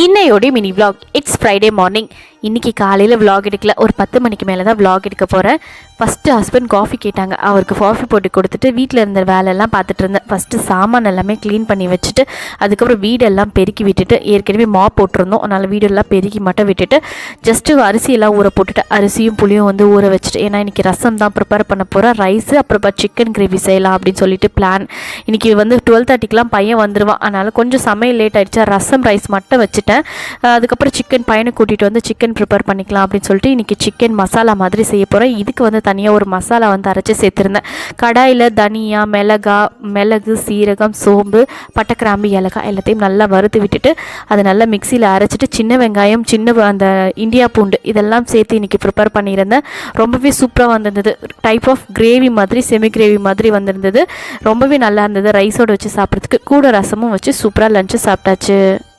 இன்னையோட mini vlog it's Friday morning. இன்றைக்கி காலையில் vlog எடுக்கல, ஒரு 10 மணிக்கு மேலே தான் vlog எடுக்க போகிறேன். ஃபஸ்ட்டு ஹஸ்பண்ட் காஃபி கேட்டாங்க, அவருக்கு காஃபி போட்டு கொடுத்துட்டு வீட்டில் இருந்த வேலையெல்லாம் பார்த்துட்டு இருந்தேன். ஃபஸ்ட்டு சாமான் எல்லாமே க்ளீன் பண்ணி வச்சுட்டு அதுக்கப்புறம் வீடெல்லாம் பெருக்கி விட்டுட்டு, ஏற்கனவே மாப் போட்டிருந்தோம், அதனால் வீடெல்லாம் பெருக்கி மட்டும் விட்டுட்டு ஜஸ்ட்டு அரிசியெல்லாம் ஊற போட்டுட்டு அரிசியும் புளியும் வந்து ஊற வச்சுட்டு, ஏன்னா இன்றைக்கி ரசம் தான் ப்ரிப்பேர் பண்ண போகிறேன். ரைஸு அப்புறமா சிக்கன் கிரேவி செய்யலாம் அப்படின்னு சொல்லிட்டு பிளான். இன்றைக்கி வந்து 12:30க்கெலாம் பையன் வந்துடுவான், அதனால் கொஞ்சம் சமையல் லேட் ஆகிடுச்சு. ரசம் ரைஸ் மட்டும் வச்சுட்டேன். அதுக்கப்புறம் சிக்கன் பையனை கூட்டிகிட்டு வந்து சிக்கன் ப்ரிப்பேர் பண்ணிக்கலாம் அப்படின்னு சொல்லிட்டு இன்றைக்கி சிக்கன் மசாலா மாதிரி செய்ய போகிறேன். இதுக்கு வந்து தனியாக ஒரு மசாலா வந்து அரைச்சி சேர்த்துருந்தேன். கடாயில் தனியா, மிளகு, சீரகம், சோம்பு, பட்டை, கிராம்பு, ஏலக்காய் எல்லாத்தையும் நல்லா வறுத்து விட்டுட்டு அதை நல்லா மிக்சியில் அரைச்சிட்டு சின்ன வெங்காயம், அந்த இந்தியா பூண்டு இதெல்லாம் சேர்த்து இன்றைக்கி ப்ரிப்பேர் பண்ணியிருந்தேன். ரொம்பவே சூப்பராக வந்திருந்தது. டைப் ஆஃப் கிரேவி மாதிரி, செமி கிரேவி மாதிரி வந்திருந்தது. ரொம்பவே நல்லா இருந்தது. ரைஸோடு வச்சு சாப்பிட்றதுக்கு கூட ரசமும் வச்சு சூப்பராக லஞ்சு சாப்பிட்டாச்சு.